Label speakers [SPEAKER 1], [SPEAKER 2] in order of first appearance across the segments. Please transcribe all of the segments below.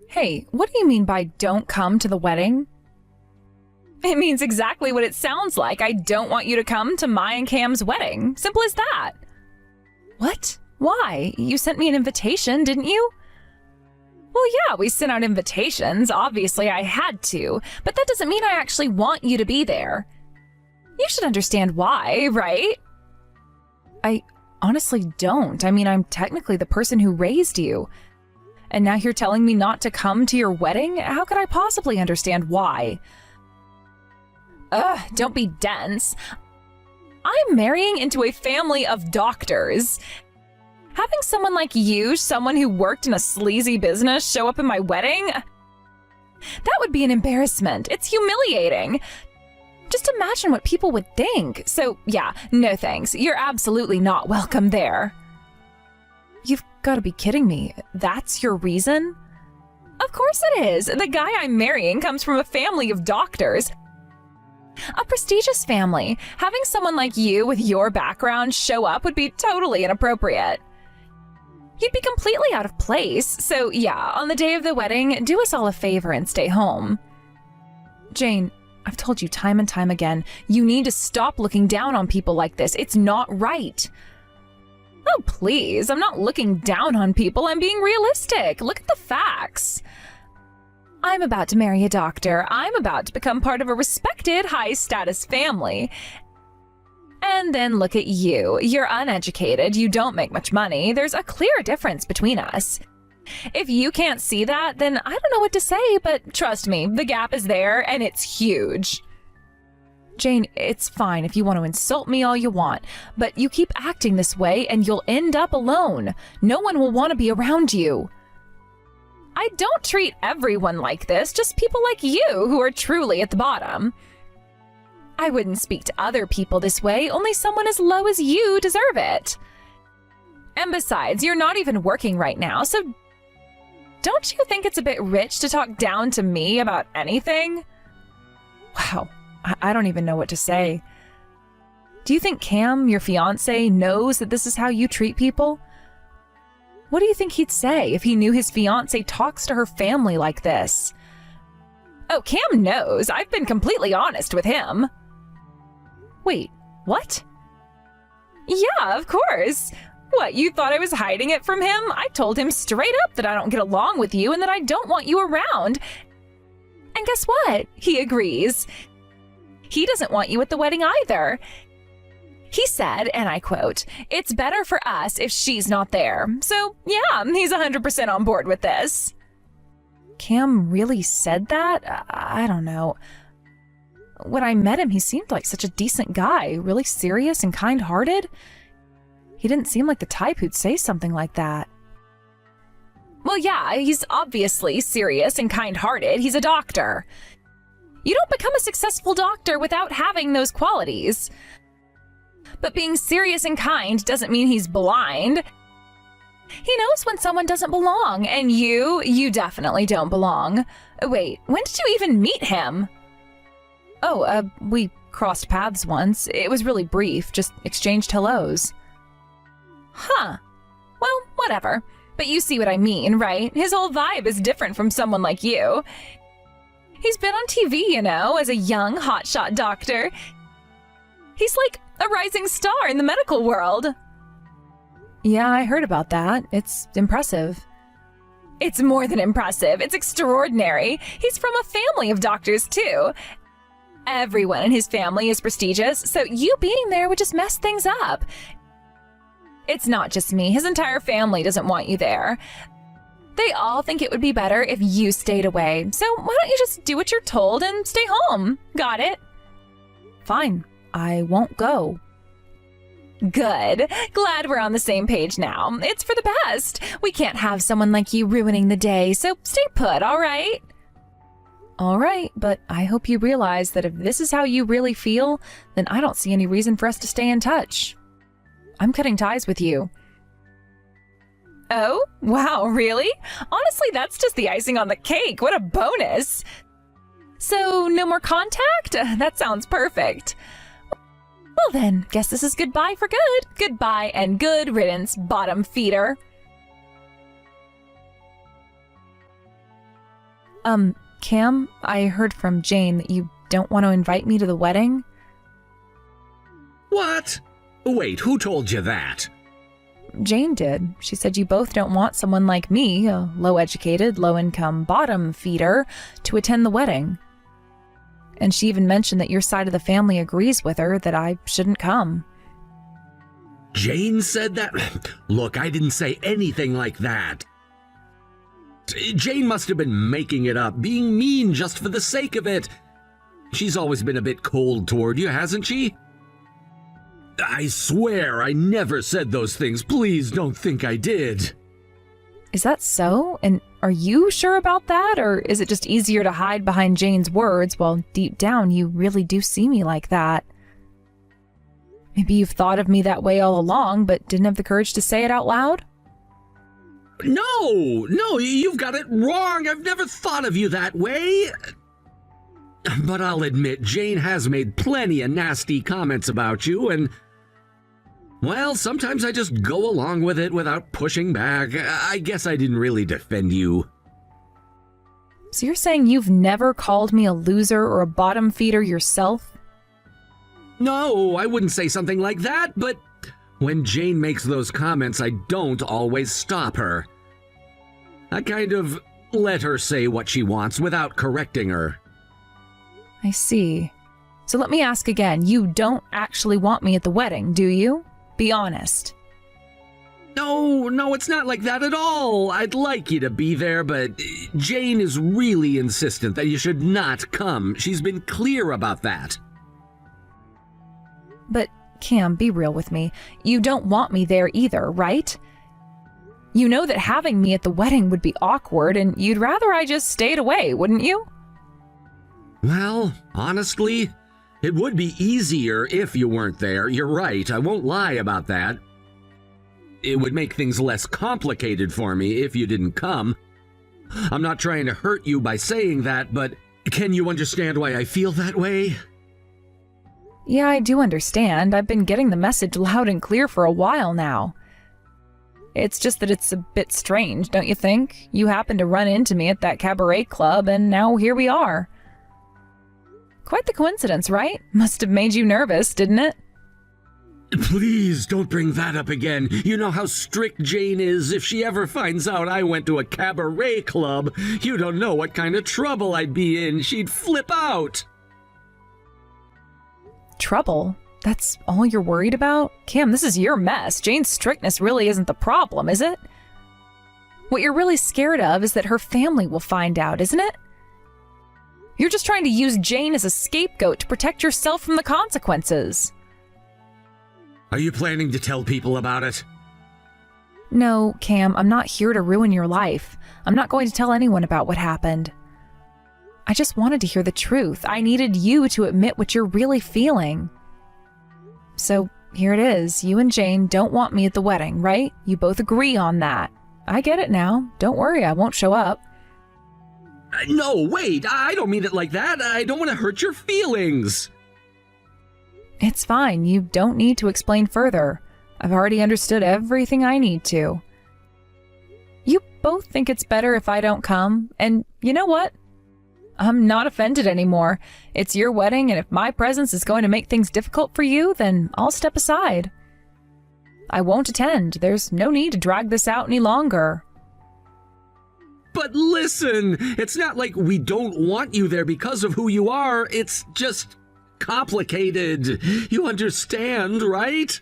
[SPEAKER 1] Hey, what do you mean by don't come to the wedding? It means exactly what it sounds like. I don't want you to come to my and Cam's wedding. Simple as that. What? Why? You sent me an invitation, didn't you? Well, yeah, we sent out invitations. Obviously, I had to, but that doesn't mean I actually want you to be there. You should understand why, right? I honestly don't. I mean, I'm technically the person who raised you. And now you're telling me not to come to your wedding? How could I possibly understand why? Ugh, don't be dense. I'm marrying into a family of doctors. Having someone like you, someone who worked in a sleazy business, show up in my wedding? That would be an embarrassment. It's humiliating. Just imagine what people would think. So, yeah, no thanks. You're absolutely not welcome there. You've got to be kidding me. That's your reason? Of course it is. The guy I'm marrying comes from a family of doctors. A prestigious family. Having someone like you with your background show up would be totally inappropriate. You'd be completely out of place. So yeah, on the day of the wedding, do us all a favor and stay home. Jane, I've told you time and time again, you need to stop looking down on people like this. It's not right. Oh, please. I'm not looking down on people. I'm being realistic. Look at the facts. I'm about to marry a doctor. I'm about to become part of a respected, high-status family. And then look at you. You're uneducated. You don't make much money. There's a clear difference between us. If you can't see that, then I don't know what to say, but trust me, the gap is there and it's huge. Jane, it's fine if you want to insult me all you want, but you keep acting this way and you'll end up alone. No one will want to be around you. I don't treat everyone like this, just people like you who are truly at the bottom. I wouldn't speak to other people this way, only someone as low as you deserve it. And besides, you're not even working right now, so don't you think it's a bit rich to talk down to me about anything? Wow, I don't even know what to say. Do you think Cam, your fiancé, knows that this is how you treat people? What do you think he'd say if he knew his fiancé talks to her family like this? Oh, Cam knows. I've been completely honest with him. Wait, what? Yeah, of course. What, you thought I was hiding it from him? I told him straight up that I don't get along with you and that I don't want you around. And guess what? He agrees. He doesn't want you at the wedding either. He said, and I quote, "It's better for us if she's not there." So, yeah, he's 100% on board with this. Cam really said that? I don't know. When I met him, he seemed like such a decent guy, really serious and kind-hearted. He didn't seem like the type who'd say something like that. Well, yeah, he's obviously serious and kind-hearted. He's a doctor. You don't become a successful doctor without having those qualities. But being serious and kind doesn't mean he's blind. He knows when someone doesn't belong, and you definitely don't belong. Wait, when did you even meet him? Oh, we crossed paths once. It was really brief, just exchanged hellos. Huh. Well, whatever. But you see what I mean, right? His whole vibe is different from someone like you. He's been on TV, you know, as a young, hotshot doctor. He's like a rising star in the medical world. Yeah, I heard about that. It's impressive. It's more than impressive. It's extraordinary. He's from a family of doctors, too. Everyone in his family is prestigious, so you being there would just mess things up. It's not just me. His entire family doesn't want you there. They all think it would be better if you stayed away. So why don't you just do what you're told and stay home? Got it? Fine. I won't go. Good. Glad we're on the same page now. It's for the best. We can't have someone like you ruining the day, so stay put, all right? All right, but I hope you realize that if this is how you really feel, then I don't see any reason for us to stay in touch. I'm cutting ties with you. Oh, wow, really? Honestly, that's just the icing on the cake. What a bonus. So, no more contact? That sounds perfect. Well then, guess this is goodbye for good. Goodbye and good riddance, bottom feeder. Cam, I heard from Jane that you don't want to invite me to the wedding.
[SPEAKER 2] What? Wait, who told you that?
[SPEAKER 1] Jane did. She said you both don't want someone like me, a low-educated, low-income bottom feeder, to attend the wedding. And she even mentioned that your side of the family agrees with her that I shouldn't come.
[SPEAKER 2] Jane said that? Look, I didn't say anything like that. Jane must have been making it up, being mean just for the sake of it. She's always been a bit cold toward you, hasn't she? I swear I never said those things. Please don't think I did.
[SPEAKER 1] Is that so? And are you sure about that? Or is it just easier to hide behind Jane's words while deep down you really do see me like that? Maybe you've thought of me that way all along, but didn't have the courage to say it out loud?
[SPEAKER 2] No, you've got it wrong. I've never thought of you that way. But I'll admit, Jane has made plenty of nasty comments about you, and well, sometimes I just go along with it without pushing back. I guess I didn't really defend you.
[SPEAKER 1] So you're saying you've never called me a loser or a bottom feeder yourself?
[SPEAKER 2] No, I wouldn't say something like that, but when Jane makes those comments, I don't always stop her. I kind of let her say what she wants without correcting her.
[SPEAKER 1] I see. So let me ask again, you don't actually want me at the wedding, do you? Be honest.
[SPEAKER 2] No, it's not like that at all. I'd like you to be there, but Jane is really insistent that you should not come. She's been clear about that.
[SPEAKER 1] But, Cam, be real with me. You don't want me there either, right? You know that having me at the wedding would be awkward, and you'd rather I just stayed away, wouldn't you?
[SPEAKER 2] Well, honestly, it would be easier if you weren't there. You're right, I won't lie about that. It would make things less complicated for me if you didn't come. I'm not trying to hurt you by saying that, but can you understand why I feel that way?
[SPEAKER 1] Yeah, I do understand. I've been getting the message loud and clear for a while now. It's just that it's a bit strange, don't you think? You happened to run into me at that cabaret club, and now here we are. Quite the coincidence, right? Must have made you nervous, didn't it?
[SPEAKER 2] Please don't bring that up again. You know how strict Jane is. If she ever finds out I went to a cabaret club, you don't know what kind of trouble I'd be in. She'd flip out.
[SPEAKER 1] Trouble? That's all you're worried about? Cam, this is your mess. Jane's strictness really isn't the problem, is it? What you're really scared of is that her family will find out, isn't it? You're just trying to use Jane as a scapegoat to protect yourself from the consequences.
[SPEAKER 2] Are you planning to tell people about it?
[SPEAKER 1] No, Cam, I'm not here to ruin your life. I'm not going to tell anyone about what happened. I just wanted to hear the truth. I needed you to admit what you're really feeling. So, here it is. You and Jane don't want me at the wedding, right? You both agree on that. I get it now. Don't worry, I won't show up.
[SPEAKER 2] No, wait, I don't mean it like that. I don't want to hurt your feelings.
[SPEAKER 1] It's fine. You don't need to explain further. I've already understood everything I need to. You both think it's better if I don't come, and you know what? I'm not offended anymore. It's your wedding, and if my presence is going to make things difficult for you, then I'll step aside. I won't attend. There's no need to drag this out any longer.
[SPEAKER 2] But listen, it's not like we don't want you there because of who you are. It's just complicated. You understand, right?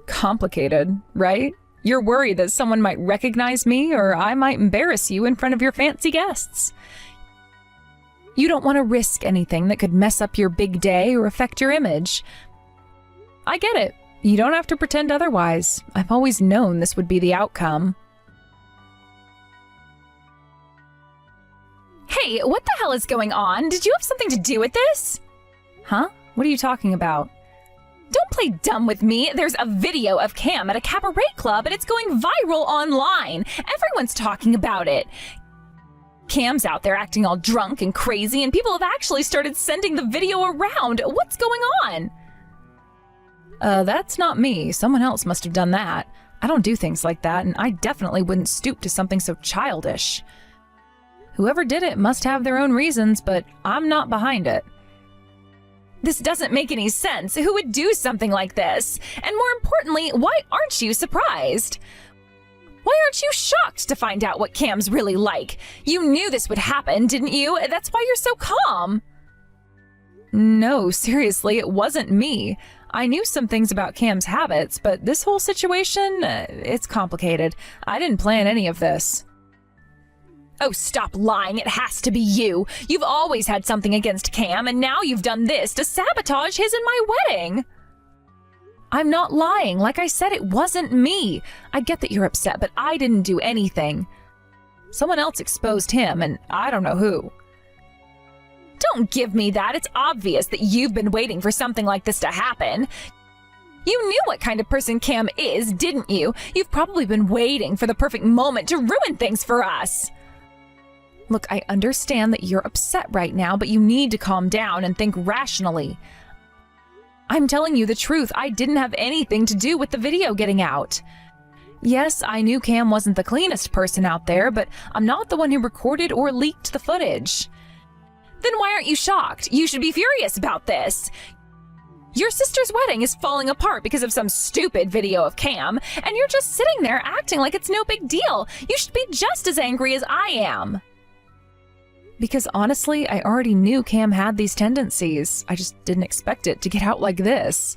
[SPEAKER 1] Complicated, right? You're worried that someone might recognize me or I might embarrass you in front of your fancy guests. You don't want to risk anything that could mess up your big day or affect your image. I get it. You don't have to pretend otherwise. I've always known this would be the outcome. Hey, what the hell is going on? Did you have something to do with this? Huh? What are you talking about? Don't play dumb with me. There's a video of Cam at a cabaret club and it's going viral online. Everyone's talking about it. Cam's out there acting all drunk and crazy, and people have actually started sending the video around. What's going on? That's not me. Someone else must have done that. I don't do things like that, and I definitely wouldn't stoop to something so childish. Whoever did it must have their own reasons, but I'm not behind it. This doesn't make any sense. Who would do something like this? And more importantly, why aren't you surprised? Why aren't you shocked to find out what Cam's really like? You knew this would happen, didn't you? That's why you're so calm. No, seriously, it wasn't me. I knew some things about Cam's habits, but this whole situation, it's complicated. I didn't plan any of this. Oh, stop lying. It has to be you. You've always had something against Cam, and now you've done this to sabotage his and my wedding. I'm not lying. Like I said, it wasn't me. I get that you're upset, but I didn't do anything. Someone else exposed him, and I don't know who. Don't give me that. It's obvious that you've been waiting for something like this to happen. You knew what kind of person Cam is, didn't you? You've probably been waiting for the perfect moment to ruin things for us. Look, I understand that you're upset right now, but you need to calm down and think rationally. I'm telling you the truth. I didn't have anything to do with the video getting out. Yes, I knew Cam wasn't the cleanest person out there, but I'm not the one who recorded or leaked the footage. Then why aren't you shocked? You should be furious about this. Your sister's wedding is falling apart because of some stupid video of Cam, and you're just sitting there acting like it's no big deal. You should be just as angry as I am. Because honestly, I already knew Cam had these tendencies. I just didn't expect it to get out like this.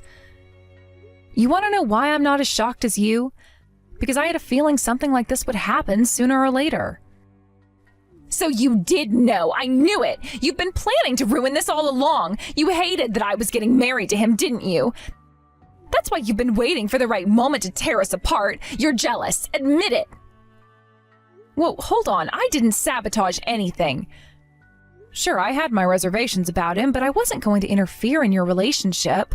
[SPEAKER 1] You want to know why I'm not as shocked as you? Because I had a feeling something like this would happen sooner or later. So you did know. I knew it. You've been planning to ruin this all along. You hated that I was getting married to him, didn't you? That's why you've been waiting for the right moment to tear us apart. You're jealous. Admit it. Whoa, hold on. I didn't sabotage anything. Sure, I had my reservations about him, but I wasn't going to interfere in your relationship.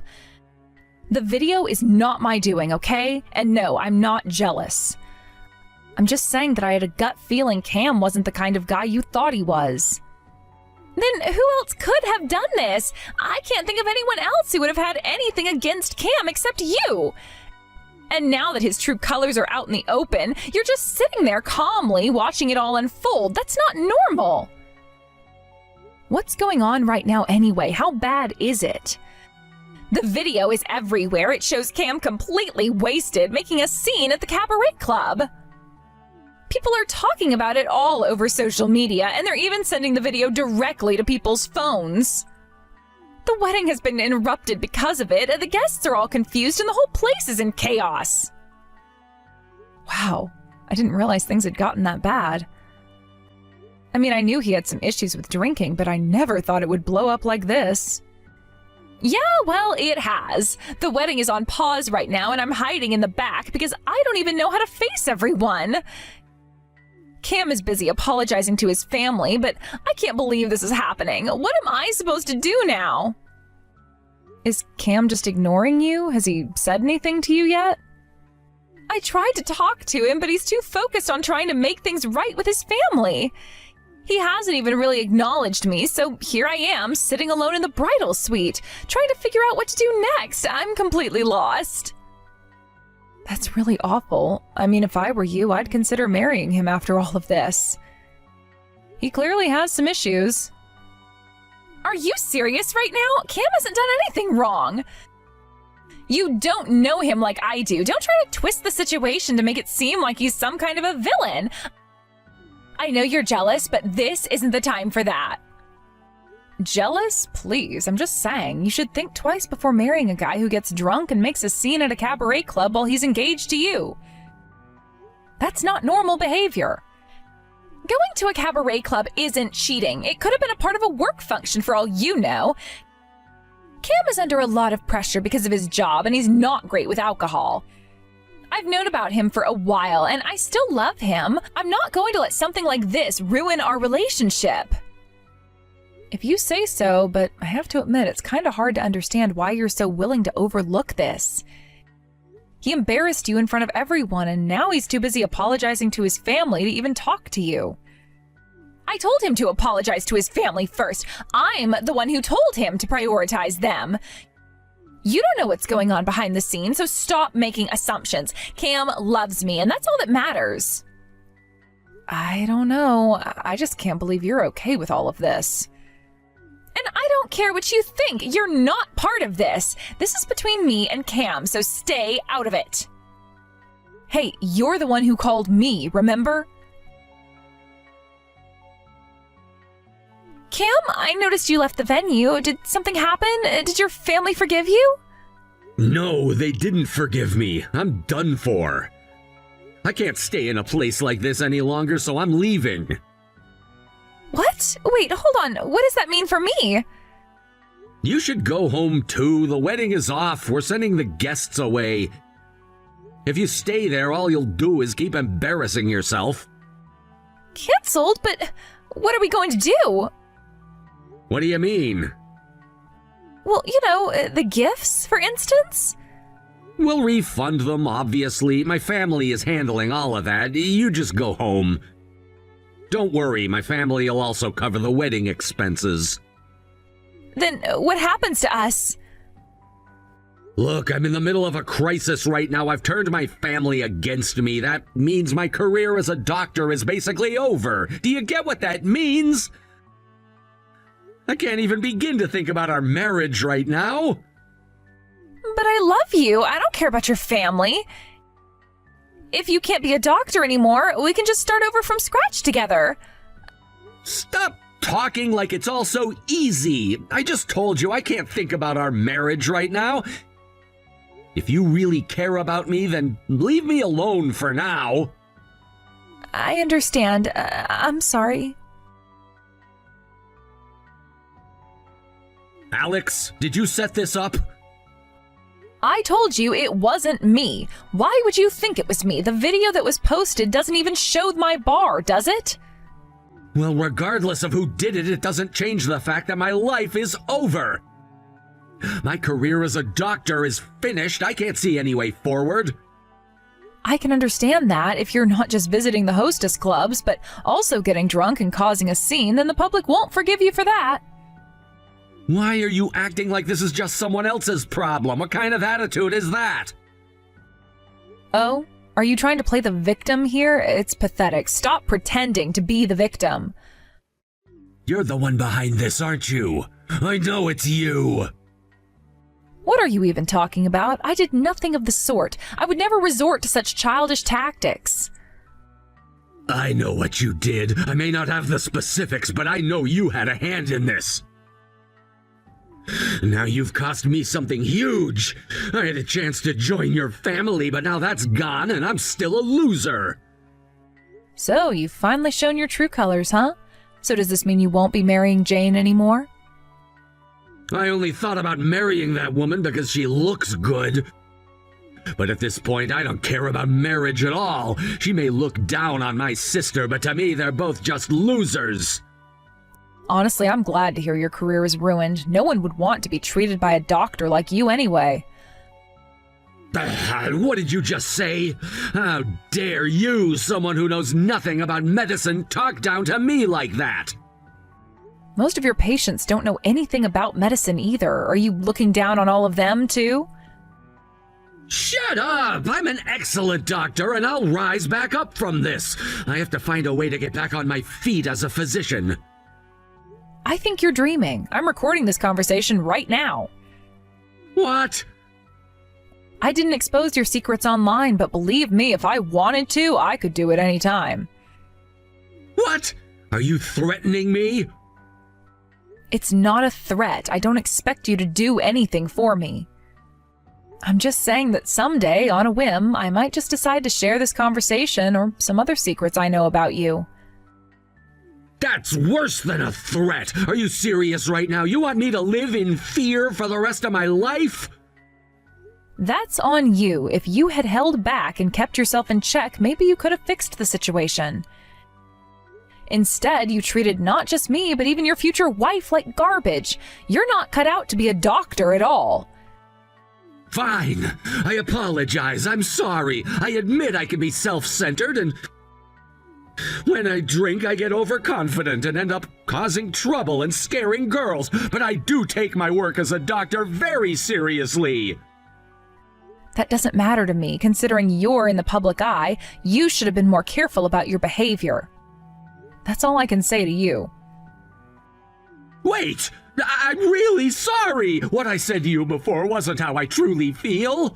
[SPEAKER 1] The video is not my doing, okay? And no, I'm not jealous. I'm just saying that I had a gut feeling Cam wasn't the kind of guy you thought he was. Then who else could have done this? I can't think of anyone else who would have had anything against Cam except you. And now that his true colors are out in the open, you're just sitting there calmly watching it all unfold. That's not normal. What's going on right now anyway? How bad is it? The video is everywhere. It shows Cam completely wasted, making a scene at the cabaret club. People are talking about it all over social media, and they're even sending the video directly to people's phones. The wedding has been interrupted because of it, and the guests are all confused, and the whole place is in chaos. Wow, I didn't realize things had gotten that bad. I mean, I knew he had some issues with drinking, but I never thought it would blow up like this. Yeah, well, it has. The wedding is on pause right now, and I'm hiding in the back because I don't even know how to face everyone. Cam is busy apologizing to his family, but I can't believe this is happening. What am I supposed to do now? Is Cam just ignoring you? Has he said anything to you yet? I tried to talk to him, but he's too focused on trying to make things right with his family. He hasn't even really acknowledged me, so here I am, sitting alone in the bridal suite, trying to figure out what to do next. I'm completely lost. That's really awful. I mean, if I were you, I'd consider marrying him after all of this. He clearly has some issues. Are you serious right now? Cam hasn't done anything wrong. You don't know him like I do. Don't try to twist the situation to make it seem like he's some kind of a villain. I know you're jealous, but this isn't the time for that. Jealous? Please, I'm just saying, you should think twice before marrying a guy who gets drunk and makes a scene at a cabaret club while he's engaged to you. That's not normal behavior. Going to a cabaret club isn't cheating. It could have been a part of a work function for all you know. Cam is under a lot of pressure because of his job, and he's not great with alcohol. I've known about him for a while, and I still love him. I'm not going to let something like this ruin our relationship. If you say so, but I have to admit, it's kind of hard to understand why you're so willing to overlook this. He embarrassed you in front of everyone, and now he's too busy apologizing to his family to even talk to you. I told him to apologize to his family first. I'm the one who told him to prioritize them. You don't know what's going on behind the scenes, so stop making assumptions. Cam loves me, and that's all that matters. I don't know. I just can't believe you're okay with all of this. And I don't care what you think. You're not part of this. This is between me and Cam, so stay out of it. Hey, you're the one who called me, remember? Cam, I noticed you left the venue. Did something happen? Did your family forgive you?
[SPEAKER 2] No, they didn't forgive me. I'm done for. I can't stay in a place like this any longer, so I'm leaving.
[SPEAKER 1] What? Wait, hold on. What does that mean for me?
[SPEAKER 2] You should go home too. The wedding is off. We're sending the guests away. If you stay there, all you'll do is keep embarrassing yourself.
[SPEAKER 1] Cancelled? But what are we going to do?
[SPEAKER 2] What do you mean?
[SPEAKER 1] Well, you know, the gifts, for instance?
[SPEAKER 2] We'll refund them, obviously. My family is handling all of that. You just go home. Don't worry, my family will also cover the wedding expenses.
[SPEAKER 1] Then what happens to us?
[SPEAKER 2] Look, I'm in the middle of a crisis right now. I've turned my family against me. That means my career as a doctor is basically over. Do you get what that means? I can't even begin to think about our marriage right now.
[SPEAKER 1] But I love you. I don't care about your family. If you can't be a doctor anymore, we can just start over from scratch together.
[SPEAKER 2] Stop talking like it's all so easy. I just told you I can't think about our marriage right now. If you really care about me, then leave me alone for now.
[SPEAKER 1] I understand. I'm sorry.
[SPEAKER 2] Alex, did you set this up?
[SPEAKER 1] I told you it wasn't me. Why would you think it was me? The video that was posted doesn't even show my bar, does it?
[SPEAKER 2] Well, regardless of who did it, it doesn't change the fact that my life is over. My career as a doctor is finished. I can't see any way forward.
[SPEAKER 1] I can understand that if you're not just visiting the hostess clubs, but also getting drunk and causing a scene, then the public won't forgive you for that.
[SPEAKER 2] Why are you acting like this is just someone else's problem? What kind of attitude is that?
[SPEAKER 1] Oh, are you trying to play the victim here? It's pathetic. Stop pretending to be the victim.
[SPEAKER 2] You're the one behind this, aren't you? I know it's you.
[SPEAKER 1] What are you even talking about? I did nothing of the sort. I would never resort to such childish tactics.
[SPEAKER 2] I know what you did. I may not have the specifics, but I know you had a hand in this. Now you've cost me something huge. I had a chance to join your family, but now that's gone and I'm still a loser.
[SPEAKER 1] So, you've finally shown your true colors, huh? So does this mean you won't be marrying Jane anymore?
[SPEAKER 2] I only thought about marrying that woman because she looks good. But at this point, I don't care about marriage at all. She may look down on my sister, but to me, they're both just losers.
[SPEAKER 1] Honestly, I'm glad to hear your career is ruined. No one would want to be treated by a doctor like you anyway.
[SPEAKER 2] What did you just say? How dare you, someone who knows nothing about medicine, talk down to me like that?
[SPEAKER 1] Most of your patients don't know anything about medicine either. Are you looking down on all of them, too?
[SPEAKER 2] Shut up! I'm an excellent doctor, and I'll rise back up from this. I have to find a way to get back on my feet as a physician.
[SPEAKER 1] I think you're dreaming. I'm recording this conversation right now.
[SPEAKER 2] What?
[SPEAKER 1] I didn't expose your secrets online, but believe me, if I wanted to, I could do it anytime.
[SPEAKER 2] What? Are you threatening me?
[SPEAKER 1] It's not a threat. I don't expect you to do anything for me. I'm just saying that someday, on a whim, I might just decide to share this conversation or some other secrets I know about you.
[SPEAKER 2] That's worse than a threat. Are you serious right now? You want me to live in fear for the rest of my life?
[SPEAKER 1] That's on you. If you had held back and kept yourself in check, maybe you could have fixed the situation. Instead, you treated not just me, but even your future wife like garbage. You're not cut out to be a doctor at all.
[SPEAKER 2] Fine. I apologize. I'm sorry. I admit I can be self-centered, and when I drink, I get overconfident and end up causing trouble and scaring girls. But I do take my work as a doctor very seriously.
[SPEAKER 1] That doesn't matter to me. Considering you're in the public eye, you should have been more careful about your behavior. That's all I can say to you.
[SPEAKER 2] Wait! I'm really sorry! What I said to you before wasn't how I truly feel.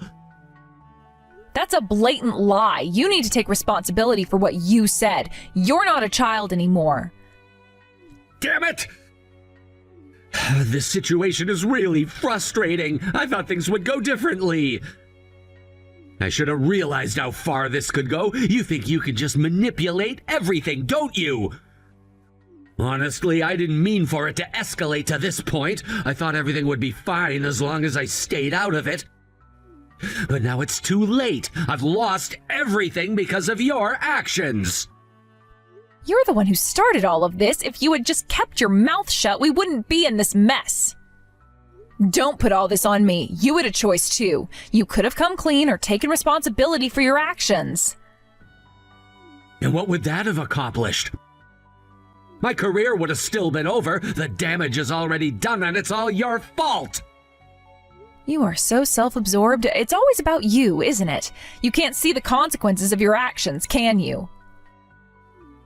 [SPEAKER 1] That's a blatant lie. You need to take responsibility for what you said. You're not a child anymore.
[SPEAKER 2] Damn it! This situation is really frustrating. I thought things would go differently. I should have realized how far this could go. You think you can just manipulate everything, don't you? Honestly, I didn't mean for it to escalate to this point. I thought everything would be fine as long as I stayed out of it. But now it's too late. I've lost everything because of your actions.
[SPEAKER 1] You're the one who started all of this. If you had just kept your mouth shut, we wouldn't be in this mess. Don't put all this on me. You had a choice too. You could have come clean or taken responsibility for your actions.
[SPEAKER 2] And what would that have accomplished? My career would have still been over. The damage is already done and it's all your fault.
[SPEAKER 1] You are so self-absorbed. It's always about you, isn't it? You can't see the consequences of your actions, can you?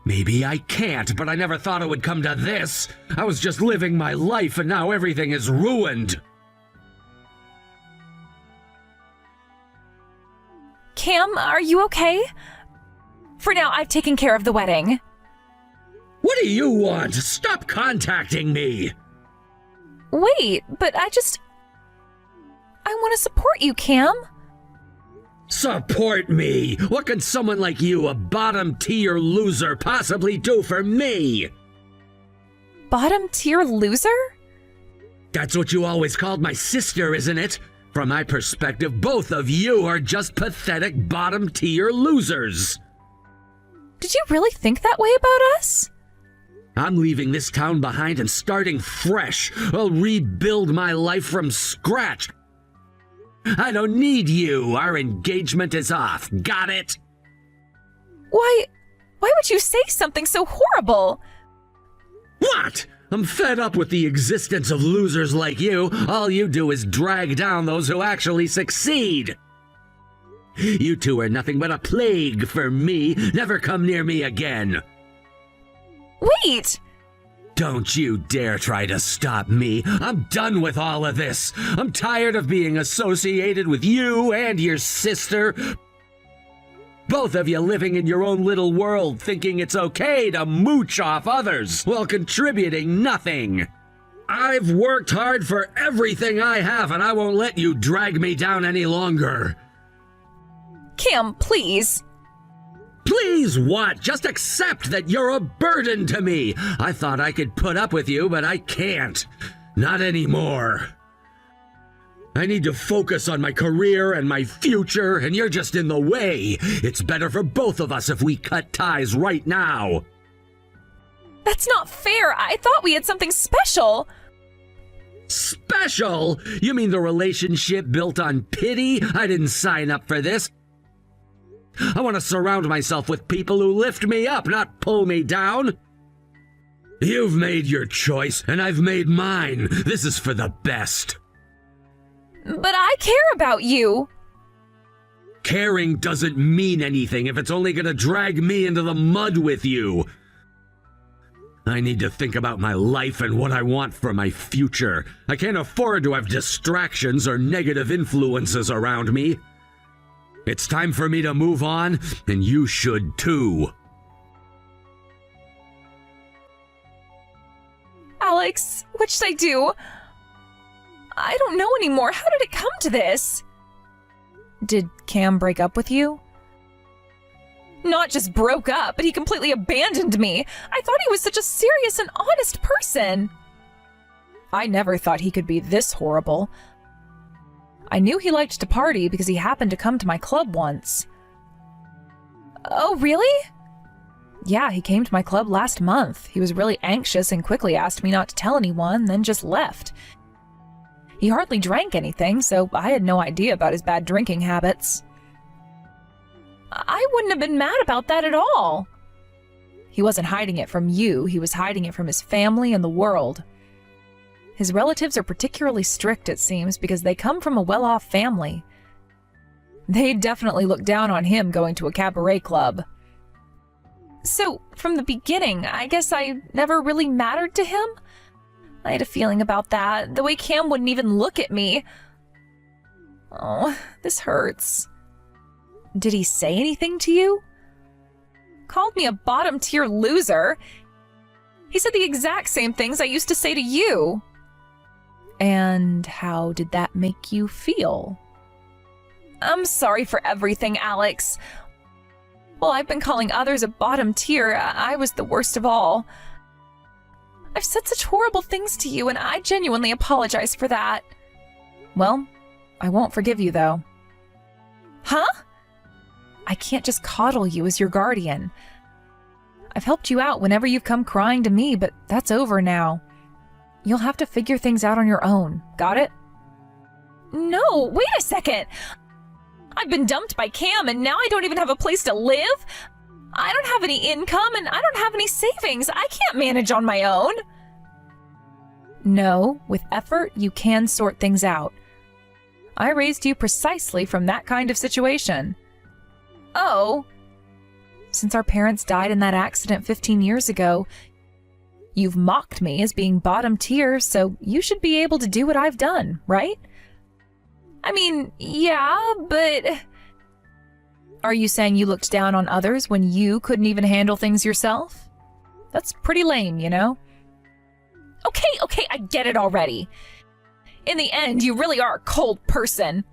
[SPEAKER 2] Maybe I can't, but I never thought it would come to this. I was just living my life and now everything is ruined.
[SPEAKER 1] Cam, are you okay? For now, I've taken care of the wedding.
[SPEAKER 2] What do you want? Stop contacting me!
[SPEAKER 1] Wait, but I want to support you, Cam.
[SPEAKER 2] Support me? What can someone like you, a bottom-tier loser, possibly do for me?
[SPEAKER 1] Bottom-tier loser?
[SPEAKER 2] That's what you always called my sister, isn't it? From my perspective, both of you are just pathetic bottom-tier losers.
[SPEAKER 1] Did you really think that way about us?
[SPEAKER 2] I'm leaving this town behind and starting fresh. I'll rebuild my life from scratch. I don't need you. Our engagement is off. Got it?
[SPEAKER 1] Why would you say something so horrible?
[SPEAKER 2] What? I'm fed up with the existence of losers like you. All you do is drag down those who actually succeed. You two are nothing but a plague for me. Never come near me again.
[SPEAKER 1] Wait!
[SPEAKER 2] Don't you dare try to stop me. I'm done with all of this. I'm tired of being associated with you and your sister. Both of you living in your own little world, thinking it's okay to mooch off others while contributing nothing. I've worked hard for everything I have, and I won't let you drag me down any longer.
[SPEAKER 1] Cam, please.
[SPEAKER 2] Please what? Just accept that you're a burden to me. I thought I could put up with you, but I can't. Not anymore. I need to focus on my career and my future, and you're just in the way. It's better for both of us if we cut ties right now.
[SPEAKER 1] That's not fair. I thought we had something special.
[SPEAKER 2] Special? You mean the relationship built on pity? I didn't sign up for this. I want to surround myself with people who lift me up, not pull me down. You've made your choice, and I've made mine. This is for the best.
[SPEAKER 1] But I care about you.
[SPEAKER 2] Caring doesn't mean anything if it's only going to drag me into the mud with you. I need to think about my life and what I want for my future. I can't afford to have distractions or negative influences around me. It's time for me to move on, and you should too.
[SPEAKER 1] Alex, what should I do? I don't know anymore. How did it come to this? Did Cam break up with you? Not just broke up, but he completely abandoned me. I thought he was such a serious and honest person. I never thought he could be this horrible. I knew he liked to party because he happened to come to my club once. Oh, really? Yeah, he came to my club last month. He was really anxious and quickly asked me not to tell anyone, then just left. He hardly drank anything, so I had no idea about his bad drinking habits. I wouldn't have been mad about that at all. He wasn't hiding it from you, he was hiding it from his family and the world. His relatives are particularly strict, it seems, because they come from a well-off family. They definitely look down on him going to a cabaret club. So, from the beginning, I guess I never really mattered to him? I had a feeling about that, the way Cam wouldn't even look at me. Oh, this hurts. Did he say anything to you? Called me a bottom-tier loser. He said the exact same things I used to say to you. And how did that make you feel? I'm sorry for everything, Alex. While I've been calling others a bottom tier, I was the worst of all. I've said such horrible things to you, and I genuinely apologize for that. Well, I won't forgive you, though. Huh? I can't just coddle you as your guardian. I've helped you out whenever you've come crying to me, but that's over now. You'll have to figure things out on your own. Got it? No, wait a second. I've been dumped by Cam, and now I don't even have a place to live? I don't have any income, and I don't have any savings. I can't manage on my own. No, with effort, you can sort things out. I raised you precisely from that kind of situation. Oh. Since our parents died in that accident 15 years ago, you've mocked me as being bottom tier, so you should be able to do what I've done, right? I mean, yeah, but... Are you saying you looked down on others when you couldn't even handle things yourself? That's pretty lame, you know? Okay, I get it already. In the end, you really are a cold person.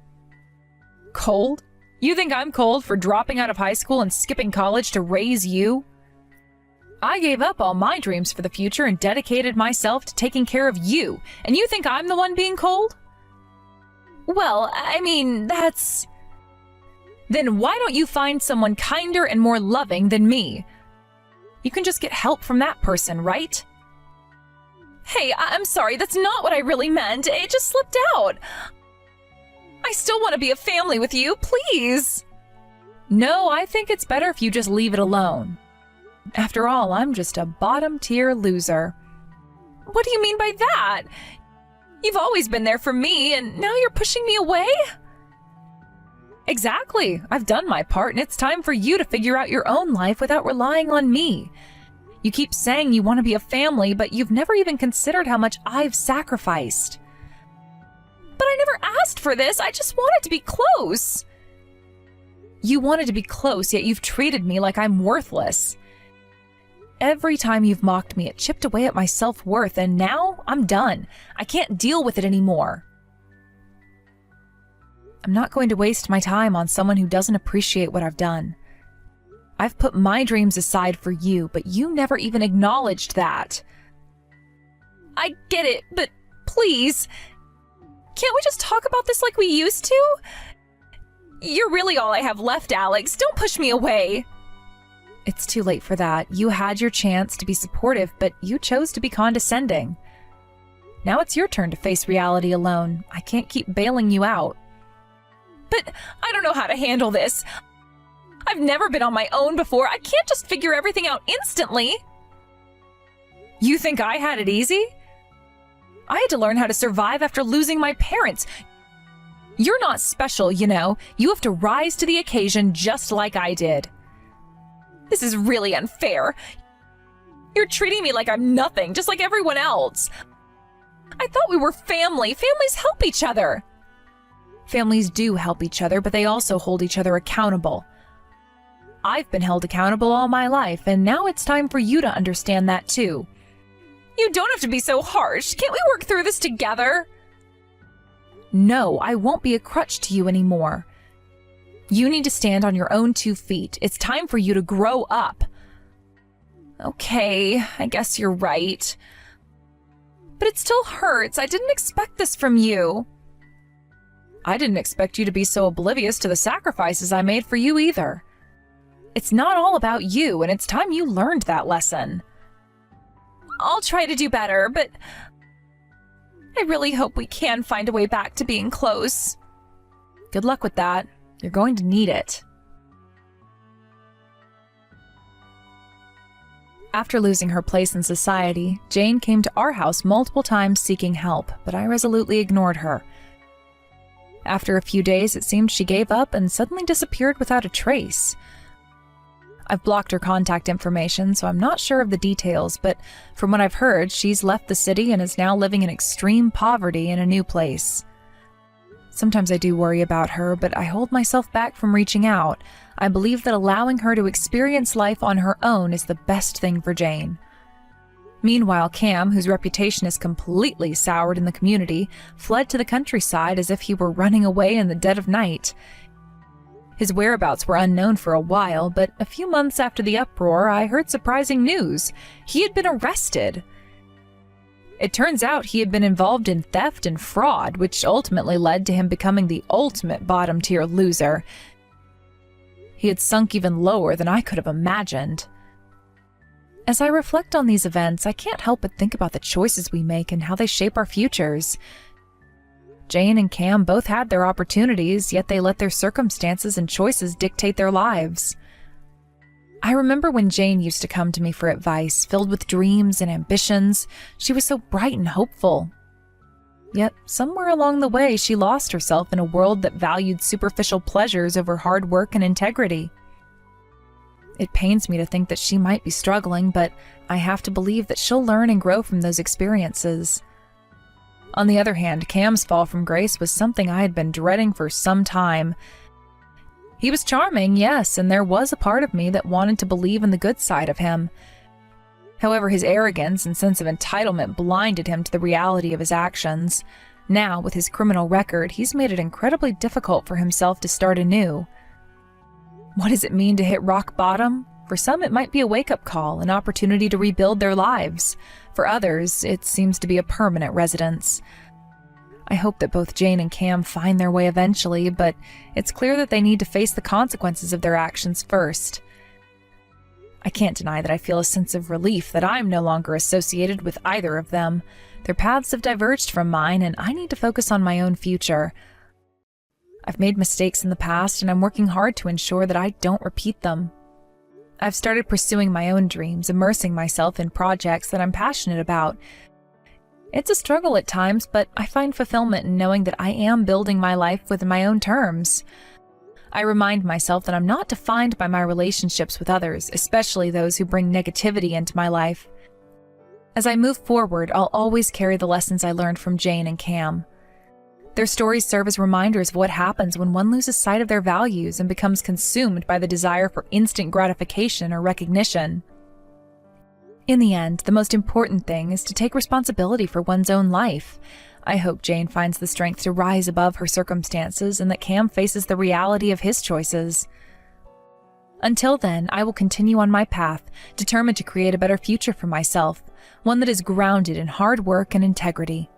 [SPEAKER 1] Cold? You think I'm cold for dropping out of high school and skipping college to raise you? I gave up all my dreams for the future and dedicated myself to taking care of you, and you think I'm the one being cold? Well, I mean, that's... Then why don't you find someone kinder and more loving than me? You can just get help from that person, right? Hey, I'm sorry, that's not what I really meant. It just slipped out. I still want to be a family with you, please. No, I think it's better if you just leave it alone. After all, I'm just a bottom-tier loser. What do you mean by that? You've always been there for me, and now you're pushing me away? Exactly. I've done my part, and it's time for you to figure out your own life without relying on me. You keep saying you want to be a family, but you've never even considered how much I've sacrificed. But I never asked for this. I just wanted to be close. You wanted to be close, yet you've treated me like I'm worthless. Every time you've mocked me, it chipped away at my self-worth, and now I'm done. I can't deal with it anymore. I'm not going to waste my time on someone who doesn't appreciate what I've done. I've put my dreams aside for you, but you never even acknowledged that. I get it, but please, can't we just talk about this like we used to? You're really all I have left, Alex. Don't push me away. It's too late for that. You had your chance to be supportive, but you chose to be condescending. Now it's your turn to face reality alone. I can't keep bailing you out. But I don't know how to handle this. I've never been on my own before. I can't just figure everything out instantly. You think I had it easy? I had to learn how to survive after losing my parents. You're not special, you know. You have to rise to the occasion just like I did. This is really unfair. You're treating me like I'm nothing, just like everyone else. I thought we were family. Families help each other. Families do help each other, but they also hold each other accountable. I've been held accountable all my life, and now it's time for you to understand that too. You don't have to be so harsh. Can't we work through this together? No, I won't be a crutch to you anymore. You need to stand on your own 2 feet. It's time for you to grow up. Okay, I guess you're right. But it still hurts. I didn't expect this from you. I didn't expect you to be so oblivious to the sacrifices I made for you either. It's not all about you, and it's time you learned that lesson. I'll try to do better, but I really hope we can find a way back to being close. Good luck with that. You're going to need it. After losing her place in society, Jane came to our house multiple times seeking help, but I resolutely ignored her. After a few days, it seemed she gave up and suddenly disappeared without a trace. I've blocked her contact information, so I'm not sure of the details, but from what I've heard, she's left the city and is now living in extreme poverty in a new place. Sometimes I do worry about her, but I hold myself back from reaching out. I believe that allowing her to experience life on her own is the best thing for Jane. Meanwhile, Cam, whose reputation is completely soured in the community, fled to the countryside as if he were running away in the dead of night. His whereabouts were unknown for a while, but a few months after the uproar, I heard surprising news. He had been arrested. It turns out he had been involved in theft and fraud, which ultimately led to him becoming the ultimate bottom-tier loser. He had sunk even lower than I could have imagined. As I reflect on these events, I can't help but think about the choices we make and how they shape our futures. Jane and Cam both had their opportunities, yet they let their circumstances and choices dictate their lives. I remember when Jane used to come to me for advice, filled with dreams and ambitions. She was so bright and hopeful. Yet, somewhere along the way, she lost herself in a world that valued superficial pleasures over hard work and integrity. It pains me to think that she might be struggling, but I have to believe that she'll learn and grow from those experiences. On the other hand, Cam's fall from grace was something I had been dreading for some time. He was charming, yes, and there was a part of me that wanted to believe in the good side of him. However, his arrogance and sense of entitlement blinded him to the reality of his actions. Now, with his criminal record, he's made it incredibly difficult for himself to start anew. What does it mean to hit rock bottom? For some, it might be a wake-up call, an opportunity to rebuild their lives. For others, it seems to be a permanent residence. I hope that both Jane and Cam find their way eventually, but it's clear that they need to face the consequences of their actions first. I can't deny that I feel a sense of relief that I'm no longer associated with either of them. Their paths have diverged from mine, and I need to focus on my own future. I've made mistakes in the past, and I'm working hard to ensure that I don't repeat them. I've started pursuing my own dreams, immersing myself in projects that I'm passionate about. It's a struggle at times, but I find fulfillment in knowing that I am building my life within my own terms. I remind myself that I'm not defined by my relationships with others, especially those who bring negativity into my life. As I move forward, I'll always carry the lessons I learned from Jane and Cam. Their stories serve as reminders of what happens when one loses sight of their values and becomes consumed by the desire for instant gratification or recognition. In the end, the most important thing is to take responsibility for one's own life. I hope Jane finds the strength to rise above her circumstances and that Cam faces the reality of his choices. Until then, I will continue on my path, determined to create a better future for myself, one that is grounded in hard work and integrity.